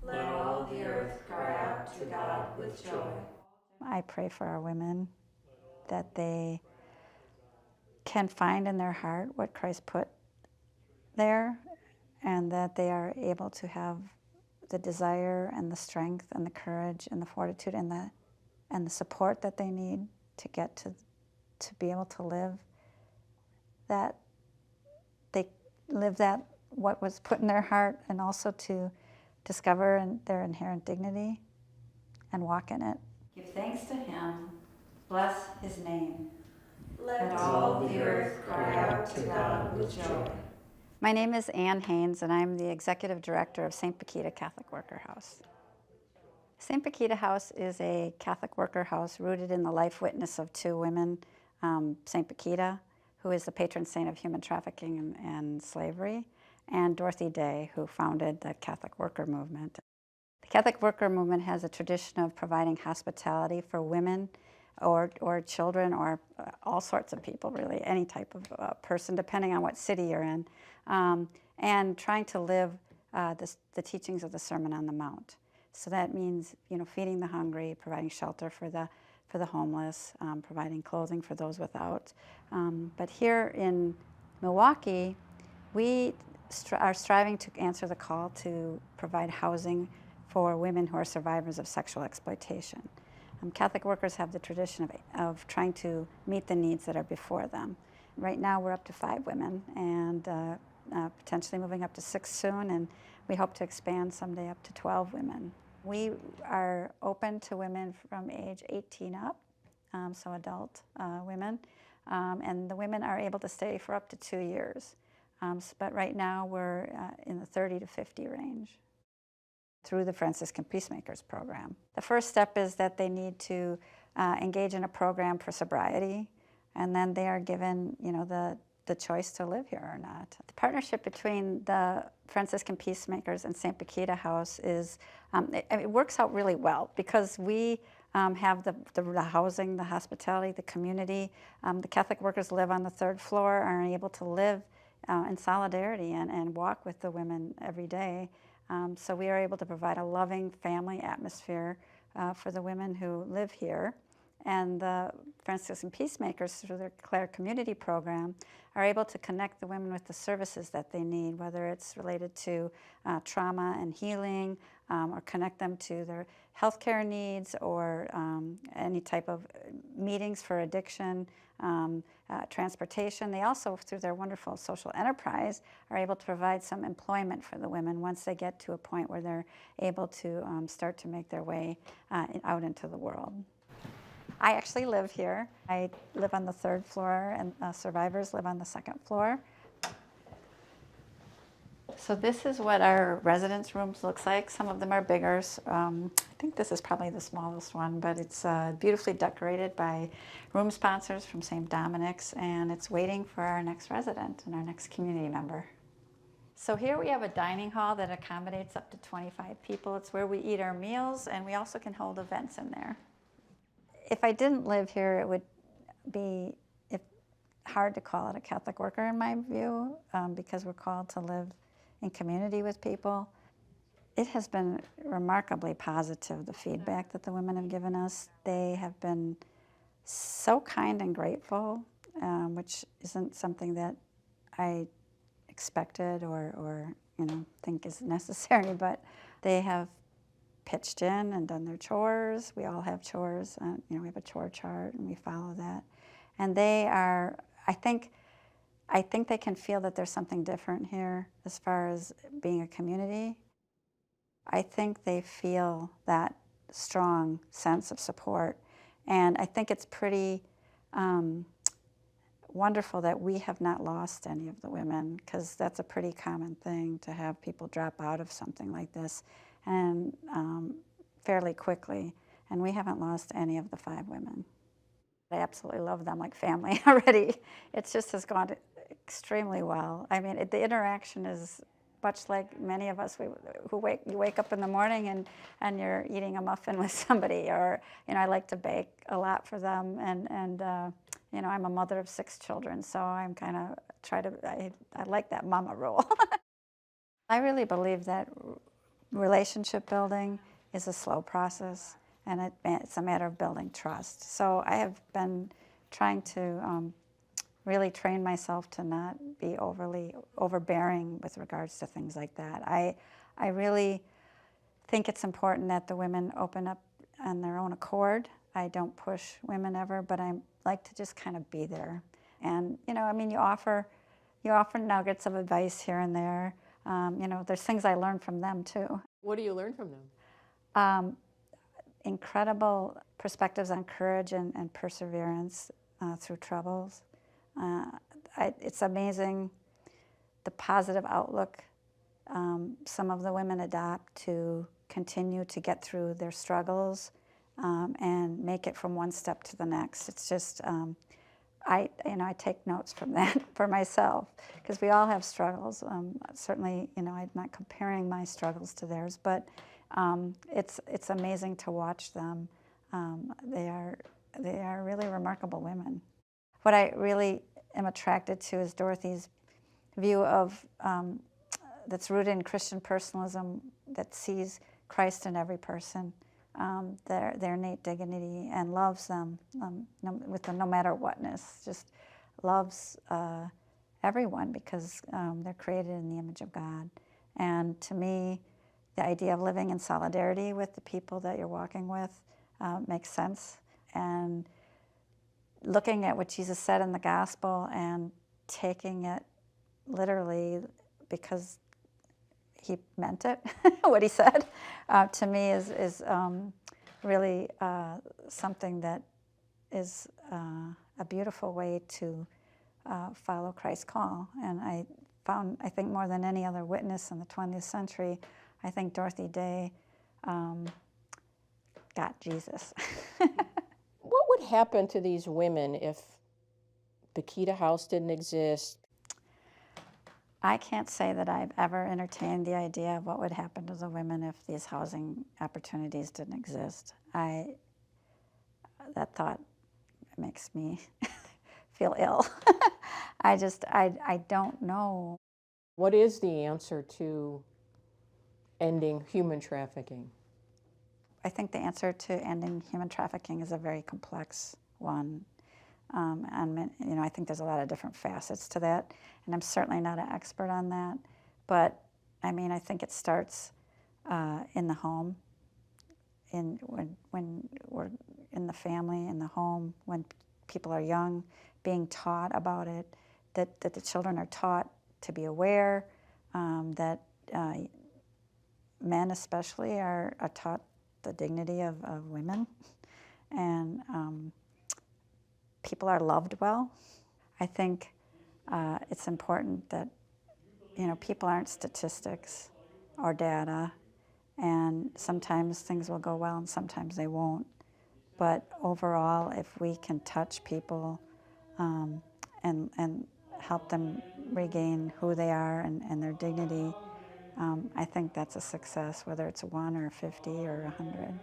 Let all the earth cry out to God with joy. I pray for our women that they can find in their heart what Christ put there, and that they are able to have the desire and the strength and the courage and the fortitude and the support that they need to get to be able to live that they live that what was put in their heart, and also to discover their inherent dignity and walk in it. Give thanks to him, bless his name. Let all the earth cry out to God with joy. My name is Ann Haynes, and I'm the Executive Director of St. Bakhita Catholic Worker House. St. Bakhita House is a Catholic worker house rooted in the life witness of two women, St. Bakhita, who is the patron saint of human trafficking and slavery, and Dorothy Day, who founded the Catholic worker movement. The Catholic worker movement has a tradition of providing hospitality for women or children, or all sorts of people, really, any type of person, depending on what city you're in, and trying to live the teachings of the Sermon on the Mount. So that means, feeding the hungry, providing shelter for the homeless, providing clothing for those without. But here in Milwaukee, we are striving to answer the call to provide housing for women who are survivors of sexual exploitation. Catholic workers have the tradition of trying to meet the needs that are before them. Right now we're up to 5 women, and potentially moving up to 6 soon, and we hope to expand someday up to 12 women. We are open to women from age 18 up, so adult women, and the women are able to stay for up to 2 years. But right now we're in the 30 to 50 range through the Franciscan Peacemakers program. The first step is that they need to engage in a program for sobriety, and then they are given, the choice to live here or not. The partnership between the Franciscan Peacemakers and St. Bakhita House is, it works out really well, because we have the housing, the hospitality, the community. The Catholic workers live on the 3rd floor, are able to live in solidarity and walk with the women every day. So we are able to provide a loving family atmosphere for the women who live here. And the Franciscan Peacemakers, through their Clare Community Program, are able to connect the women with the services that they need, whether it's related to trauma and healing, or connect them to their healthcare needs, or any type of meetings for addiction, transportation. They also, through their wonderful social enterprise, are able to provide some employment for the women once they get to a point where they're able to start to make their way out into the world. I actually live here. I live on the 3rd floor, and survivors live on the 2nd floor. So this is what our residence rooms looks like. Some of them are bigger. I think this is probably the smallest one, but it's beautifully decorated by room sponsors from St. Dominic's, and it's waiting for our next resident and our next community member. So here we have a dining hall that accommodates up to 25 people. It's where we eat our meals, and we also can hold events in there. If I didn't live here, it would be hard to call it a Catholic worker, in my view, because we're called to live in community with people. It has been remarkably positive, the feedback that the women have given us. They have been so kind and grateful, which isn't something that I expected or think is necessary, but they have pitched in and done their chores. We all have chores. We have a chore chart, and we follow that. And they are, I think they can feel that there's something different here as far as being a community. I think they feel that strong sense of support. And I think it's pretty wonderful that we have not lost any of the women, because that's a pretty common thing, to have people drop out of something like this, and fairly quickly. And we haven't lost any of the 5 women. I absolutely love them like family already. It just has gone extremely well. I mean, the interaction is much like many of us you wake up in the morning and you're eating a muffin with somebody, or I like to bake a lot for them, and You know, I'm a mother of 6 children, so I'm kind of I like that mama role. I really believe that relationship building is a slow process, and it's a matter of building trust. So I have been trying to really train myself to not be overly overbearing with regards to things like that. I really think it's important that the women open up on their own accord. I don't push women ever, but I like to just kind of be there. And you know, I mean, you offer nuggets of advice here and there. You know, there's things I learn from them too. What do you learn from them? Incredible perspectives on courage and perseverance through troubles. It's amazing the positive outlook some of the women adopt to continue to get through their struggles and make it from one step to the next. It's just, I take notes from that for myself, because we all have struggles. Certainly, you know, I'm not comparing my struggles to theirs, but it's amazing to watch them. They are really remarkable women. What I really am attracted to is Dorothy's view of that's rooted in Christian personalism, that sees Christ in every person, their innate dignity, and loves them with a no matter whatness. Just loves everyone because they're created in the image of God. And to me, the idea of living in solidarity with the people that you're walking with makes sense. And looking at what Jesus said in the gospel and taking it literally because he meant it, what he said, to me is really something that is a beautiful way to follow Christ's call. And I found, I think more than any other witness in the 20th century, I think Dorothy Day got Jesus. What would happen to these women if Bakhita House didn't exist? I can't say that I've ever entertained the idea of what would happen to the women if these housing opportunities didn't exist. That thought makes me feel ill. I don't know. What is the answer to ending human trafficking? I think the answer to ending human trafficking is a very complex one. And you know, I think there's a lot of different facets to that, and I'm certainly not an expert on that. But I mean, I think it starts in the home, when we're in the family, in the home, when people are young, being taught about it, that the children are taught to be aware, that men especially are taught the dignity of women, and people are loved well. I think it's important that, you know, people aren't statistics or data, and sometimes things will go well and sometimes they won't. But overall, if we can touch people and help them regain who they are and their dignity, I think that's a success, whether it's 1 or 50 or 100.